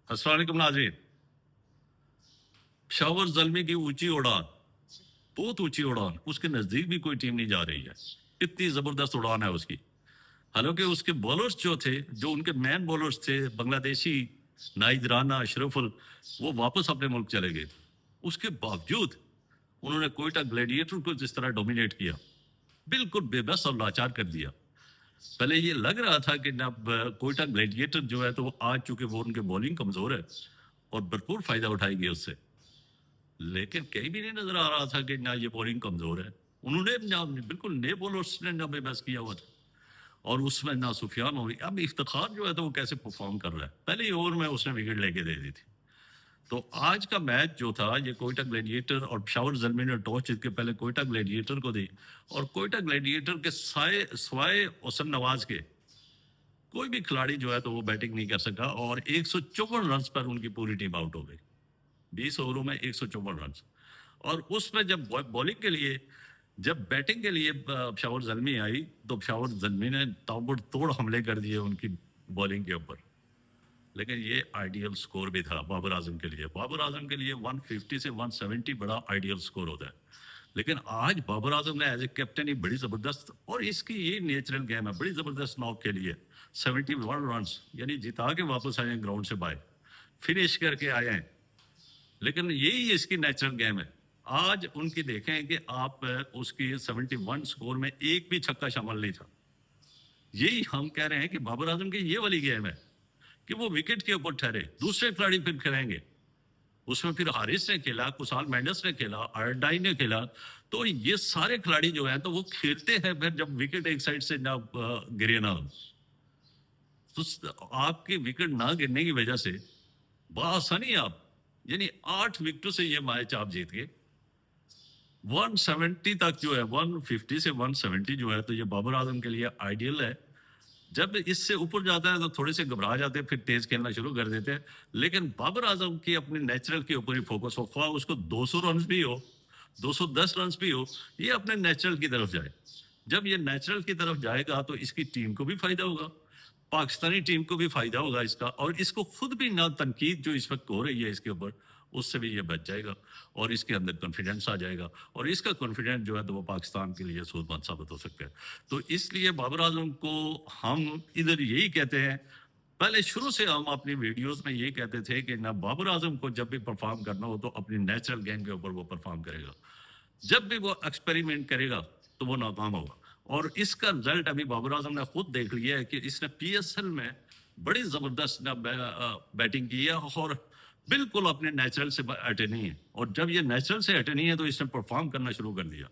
अस्सलाम वालेकुम नाज़रीन। शावर ज़ल्मी की ऊंची उड़ान, बहुत ऊंची उड़ान, उसके नजदीक भी कोई टीम नहीं जा रही है। इतनी जबरदस्त उड़ान है उसकी। हालांकि उसके बॉलर्स जो थे, जो उनके मैन बॉलर्स थे, बांग्लादेशी नाइद राना, अशरफुल, वो वापस अपने मुल्क चले गए थे। उसके बावजूद उन्होंने कोयटा ग्लैडिएटर को जिस तरह डोमिनेट किया, बिल्कुल बेबस और लाचार कर दिया। पहले ये लग रहा था कि ना कोयटा ग्लैडिएटर जो है तो वो आज चूंकि वो उनके बॉलिंग कमजोर है और भरपूर फायदा उठाएगी उससे, लेकिन कहीं भी नहीं नजर आ रहा था कि ना ये बॉलिंग कमजोर है। उन्होंने ना बिल्कुल नए बॉलर्स ने ना बेबस किया हुआ था, और उसमें ना सुफियान हो, अब इफ्तिखार जो है तो वो कैसे परफॉर्म कर रहा है। पहले ही ओवर में उसने विकेट लेके दे दी थी। तो आज का मैच जो था, ये कोयटा ग्लैडिएटर और पेशावर ज़ल्मी ने टॉस जीत के पहले कोयटा ग्लैडिएटर को दी, और कोयटा ग्लैडिएटर के स्वाए हुसन नवाज के कोई भी खिलाड़ी जो है तो वो बैटिंग नहीं कर सका, और 154 रन पर उनकी पूरी टीम आउट हो गई। 20 ओवरों में 154 रन। और उसमें जब बॉलिंग के लिए, जब बैटिंग के लिए पेशावर ज़ल्मी आई, तो पेशावर ज़ल्मी ने ताबड़तोड़ हमले कर दिए उनकी बॉलिंग के ऊपर। लेकिन ये आइडियल स्कोर भी था बाबर आजम के लिए। बाबर आजम के लिए 150 से 170 बड़ा आइडियल स्कोर होता है। लेकिन आज बाबर आजम ने एज ए कैप्टन ही बड़ी ज़बरदस्त, और इसकी ये नेचुरल गेम है, बड़ी ज़बरदस्त नॉक के लिए 71 रन, यानी जिता के वापस आए हैं ग्राउंड से बाहर, फिनिश करके आए हैं। लेकिन यही इसकी नेचुरल गेम है। आज उनकी देखें कि आप उसकी 71 स्कोर में एक भी छक्का शामिल नहीं था। यही हम कह रहे हैं कि बाबर आजम की ये वाली गेम है कि वो विकेट के ऊपर ठहरे, दूसरे खिलाड़ी फिर खेलेंगे। उसमें फिर हारिस ने खेला, कुशाल मेंडिस ने खेला, अरडाई ने खेला, तो ये सारे खिलाड़ी जो हैं तो वो खेलते हैं फिर जब विकेट एक साइड से ना गिरे ना, तो आपकी विकेट ना गिरने की वजह से बआसानी आप, यानी 8 विकेटों से ये मैच आप जीत गए। 170 तक जो है, 150 से 170 जो है, तो ये बाबर आजम के लिए आइडियल है। जब इससे ऊपर जाता है तो थोड़े से घबरा जाते हैं, फिर तेज खेलना शुरू कर देते हैं। लेकिन बाबर आजम की अपने नेचुरल के ऊपर ही फोकस हो, ख्वाह उसको 200 रन भी हो, 210 रन भी हो, ये अपने नेचुरल की तरफ जाए। जब ये नेचुरल की तरफ जाएगा तो इसकी टीम को भी फायदा होगा, पाकिस्तानी टीम को भी फायदा होगा इसका, और इसको खुद भी ना तनकीद जो इस वक्त हो रही है इसके ऊपर, उससे भी ये बच जाएगा, और इसके अंदर कॉन्फिडेंस आ जाएगा, और इसका कॉन्फिडेंस जो है तो वो पाकिस्तान के लिए सूदमंद साबित हो सकता है। तो इसलिए बाबर आजम को हम इधर यही कहते हैं, पहले शुरू से हम अपनी वीडियोस में ये कहते थे कि ना बाबर आजम को जब भी परफॉर्म करना हो तो अपनी नेचुरल गेम के ऊपर वो परफॉर्म करेगा। जब भी वो एक्सपेरिमेंट करेगा तो वो नाकाम होगा, और इसका रिजल्ट अभी बाबर आजम ने खुद देख लिया है कि इसने पीएसएल में बड़ी जबरदस्त बैटिंग की है, और बिल्कुल अपने नेचुरल से हटे नहीं है। और जब ये नेचुरल से हटे नहीं है तो इसने परफॉर्म करना शुरू कर दिया,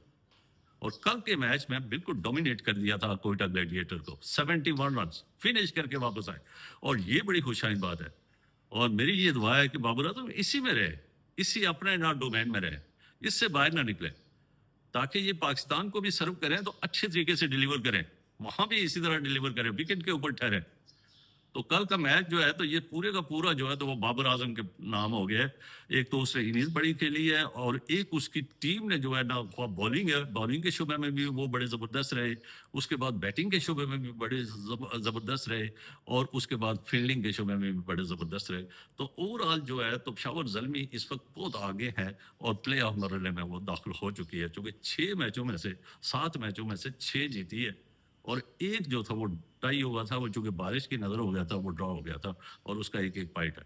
और कल के मैच में बिल्कुल डोमिनेट कर दिया था कोयटा ग्लैडिएटर को। 71 रन फिनिश करके वापस आए, और ये बड़ी खुशहाली बात है। और मेरी ये दुआ है कि बाबर आजम इसी में रहे, इसी अपने ना डोमेन में रहे, इससे बाहर ना निकले, ताकि ये पाकिस्तान को भी सर्व करें तो अच्छे तरीके से डिलीवर करें, वहां भी इसी तरह डिलीवर करें, विकेट के ऊपर ठहरे। तो कल का मैच जो है तो ये पूरे का पूरा जो है तो वो बाबर आजम के नाम हो गया है। एक तो उसने इनिंग्स बड़ी खेली है, और एक उसकी टीम ने जो है ना, बॉलिंग है, बॉलिंग के शुबे में भी वो बड़े ज़बरदस्त रहे, उसके बाद बैटिंग के शुबे में भी बड़े ज़बरदस्त रहे, और उसके बाद फील्डिंग के शुबे में भी बड़े ज़बरदस्त रहे। तो ओवरऑल जो है तो पेशावर ज़ल्मी इस वक्त बहुत आगे है, और प्ले ऑफ मरहले में वो दाखिल हो चुकी है, चूँकि 6 मैचों में से 7 मैचों में से 6 जीती है, और एक जो था वो टाई हुआ था, वो चूंकि बारिश की नजर हो गया था, वो ड्रॉ हो गया था, और उसका एक एक पॉइंट है।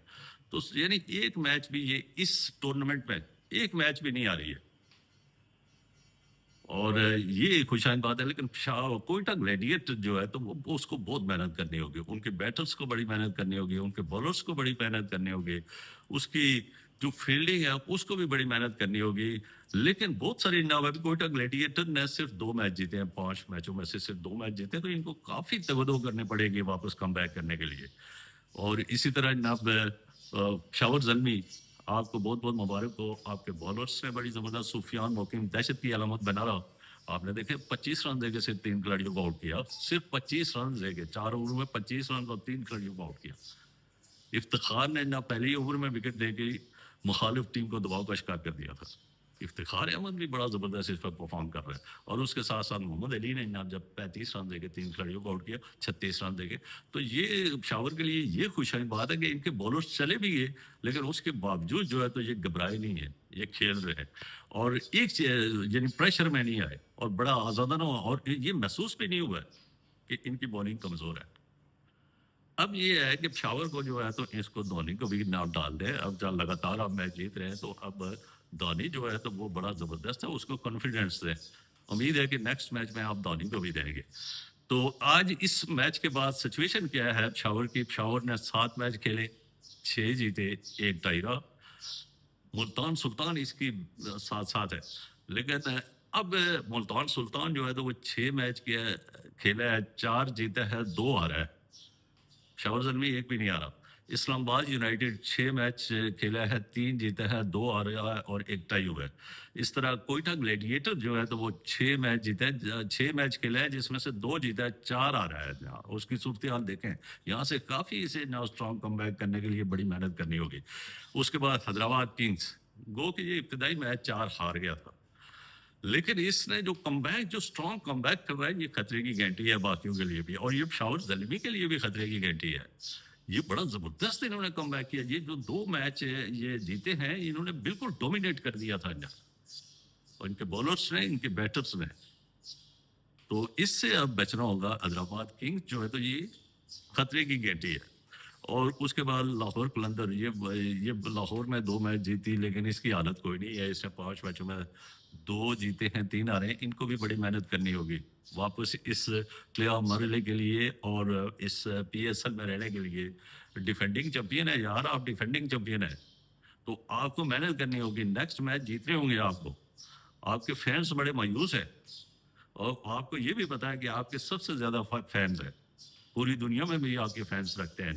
तो यानी एक मैच भी ये इस टूर्नामेंट में एक मैच भी नहीं आ रही है, और ये खुशहाल बात है। लेकिन कोयटा ग्लैडिएटर जो है तो वो उसको बहुत मेहनत करनी होगी, उनके बैटर्स को बड़ी मेहनत करनी होगी, उनके बॉलर्स को बड़ी मेहनत करनी होगी, उसकी जो फील्डिंग है उसको भी बड़ी मेहनत करनी होगी। लेकिन बहुत सारी नाम है, कोयटा ग्लैडिएटर ने सिर्फ 2 मैच जीते हैं, 5 मैचों में से सिर्फ 2 मैच जीते, तो इनको काफी तवज्जो करनी पड़ेगी वापस कम बैक करने के लिए। और इसी तरह जनाब शावर ज़ल्मी, आपको बहुत बहुत मुबारक हो, आपके बॉलर्स ने बड़ी ज़बरदस्त, सुफियान मोकिम दहशत की अलामत बना रहा। आपने देखे 25 रन देके सिर्फ 3 खिलाड़ियों को आउट किया, सिर्फ 25 रन देके 4 ओवर में 25 रन और 3 खिलाड़ियों को आउट किया। इफ्तिखार ने ना पहले ही ओवर में विकेट लेके मुखालिफ टीम को दबाव का शिकार कर दिया था। افتخار احمد بھی بڑا زبردست اس پر پرفارم کر رہا ہے، اور اس کے ساتھ ساتھ محمد علی نے جب 35 رن دے کے 3 کھلاڑیوں کو آؤٹ کیا، 36 رن دے کے، تو یہ پشاور کے لیے یہ خوشحال بات ہے کہ ان کے بولرز چلے بھی گئے، لیکن اس کے باوجود جو ہے تو یہ گھبرائے نہیں ہیں، یہ کھیل رہے ہیں، اور ایک یعنی پریشر میں نہیں آئے، اور بڑا آزادانہ، اور یہ محسوس بھی نہیں ہوا ہے کہ ان کی بالنگ کمزور ہے۔ اب یہ ہے کہ پشاور کو جو ہے تو اس کو دھونی کو بھی نہ ڈال دے، اب جب لگاتار آپ میچ جیت رہے ہیں تو اب دھونی جو ہے تو وہ بڑا زبردست ہے، اس کو کانفیڈینس دیں، امید ہے کہ نیکسٹ میچ میں آپ دھونی کو بھی دیں گے۔ تو آج اس میچ کے بعد سچویشن کیا ہے پشاور کی؟ پشاور نے 7 میچ کھیلے، 6 جیتے، 1 ٹائی رہا، ملتان سلطان اس کی ساتھ ساتھ ہے، لیکن اب ملتان سلطان جو ہے تو وہ 6 میچ کھیلا ہے، 4 جیتا ہے، 2 ہارا ہے، پشاور زلمی ایک بھی نہیں آ رہا۔ اسلام آباد یونائٹیڈ 6 میچ کھیلا ہے، 3 جیتا ہے، 2 ہارا ہے اور 1 ٹائی ہوا ہے۔ اس طرح کوئٹہ گلیڈیٹر جو ہے تو وہ 6 میچ جیتا ہے، 6 میچ کھیلا ہے جس میں سے 2 جیتا ہے، 4 آ رہا ہے۔ اس کی صورتحال دیکھیں، یہاں سے کافی اسے نا اسٹرانگ کم بیک کرنے کے لیے بڑی محنت کرنی ہوگی۔ اس کے بعد حیدرآباد کنگز، گو کہ یہ ابتدائی میچ 4 ہار گیا تھا، لیکن اس نے جو کم بیک، جو اسٹرانگ کم بیک کر رہا ہے، یہ خطرے کی گھنٹی ہے باقیوں کے لیے بھی، اور یہ پشاور زلمی کے لیے بھی خطرے کی گھنٹی ہے۔ یہ بڑا زبردست انہوں نے کم بیک کیا، یہ جو 2 میچ یہ جیتے ہیں، انہوں نے بالکل ڈومینیٹ کر دیا تھا اور ان کے بالرز نے، ان کے بیٹرز نے، تو اس سے اب بچنا ہوگا۔ حیدرآباد کنگ جو ہے تو یہ خطرے کی گھنٹی ہے۔ اور اس کے بعد لاہور قلندر، یہ لاہور میں 2 میچ جیتی، لیکن اس کی حالت کوئی نہیں ہے، اس نے 5 میچوں میں 2 جیتے ہیں، 3 ہارے ہیں، ان کو بھی بڑی محنت کرنی ہوگی واپس اس پلے آف مرحلے کے لیے اور اس پی ایس ایل میں رہنے کے لیے۔ ڈیفینڈنگ چیمپئن ہے یار، آپ ڈیفینڈنگ چیمپئن ہے، تو آپ کو محنت کرنی ہوگی، نیکسٹ میچ جیتنے ہوں گے آپ کو۔ آپ کے فینس بڑے مایوس ہیں، اور آپ کو یہ بھی پتا ہے کہ آپ کے سب سے زیادہ فینس ہیں، پوری دنیا میں بھی آپ کے فینس رکھتے ہیں،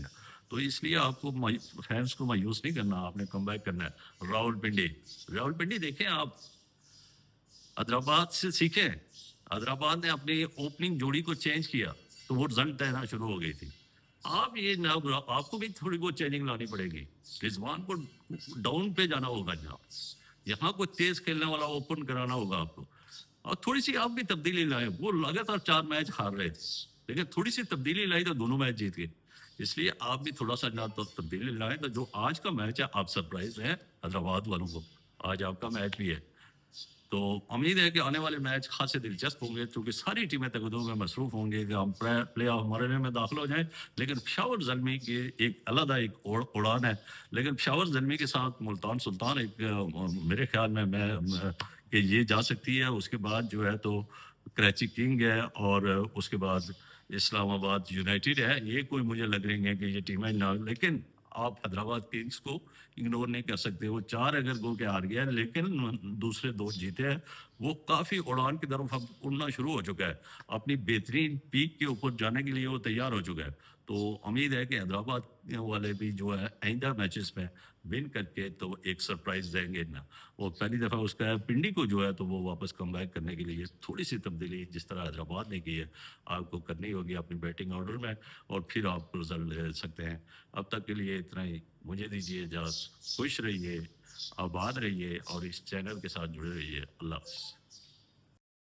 تو اس لیے آپ کو فینس کو مایوس نہیں کرنا، آپ نے کم بیک کرنا ہے۔ راول پنڈی دیکھیں آپ، حیدرآباد سے سیکھیں، حیدرآباد نے اپنی اوپننگ جوڑی کو چینج کیا تو وہ رزلٹ دینا شروع ہو گئی تھی۔ آپ یہ آپ کو بھی تھوڑی بہت چینجنگ لانی پڑے گی، رضوان کو ڈاؤن پہ جانا ہوگا، یہاں کو تیز کھیلنے والا اوپن کرانا ہوگا آپ کو، اور تھوڑی سی آپ بھی تبدیلی لائیں۔ وہ لگاتار 4 میچ ہار رہے تھے، لیکن تھوڑی سی تبدیلی لائی تو دونوں میچ جیت گئے، اس لیے آپ بھی تھوڑا سا تبدیلی لائیں۔ تو جو آج کا میچ ہے، آپ سرپرائز ہیں حیدرآباد والوں کو، آج آپ کا میچ بھی ہے، تو امید ہے کہ آنے والے میچ خاصے دلچسپ ہوں گے، کیونکہ ساری ٹیمیں تقدم میں مصروف ہوں گے کہ ہم پلے آف مرحلے میں داخل ہو جائیں، لیکن پشاور زلمی کی ایک علیحدہ ایک اڑان ہے۔ لیکن پشاور زلمی کے ساتھ ملتان سلطان ایک میرے خیال میں کہ یہ جا سکتی ہے۔ اس کے بعد جو ہے تو کراچی کنگ ہے، اور اس کے بعد اسلام آباد یونائٹیڈ ہے، یہ کوئی مجھے لگ رہی ہیں کہ یہ ٹیمیں نہ، لیکن آپ حیدرآباد کنگز کو اگنور نہیں کر سکتے۔ وہ 4 اگر گو کے ہار گیا ہے، لیکن دوسرے 2 جیتے ہیں، وہ کافی اڑان کی طرف اب اڑنا شروع ہو چکا ہے، اپنی بہترین پیک کے اوپر جانے کے لیے وہ تیار ہو چکا ہے۔ تو امید ہے کہ حیدرآباد والے بھی جو ہے آئندہ میچز میں ون کر کے تو ایک سرپرائز دیں گے نا۔ وہ پہلی دفعہ اس کا پنڈی کو جو ہے تو وہ واپس کم بیک کرنے کے لیے تھوڑی سی تبدیلی جس طرح حیدرآباد نے کی ہے، آپ کو کرنی ہوگی اپنی بیٹنگ آرڈر میں، اور پھر آپ رزلٹ لے سکتے ہیں۔ اب تک کے لیے اتنا ہی، مجھے دیجیے اجازت، خوش رہیے، آباد رہیے، اور اس چینل کے ساتھ جڑے رہیے۔ اللہ حافظ۔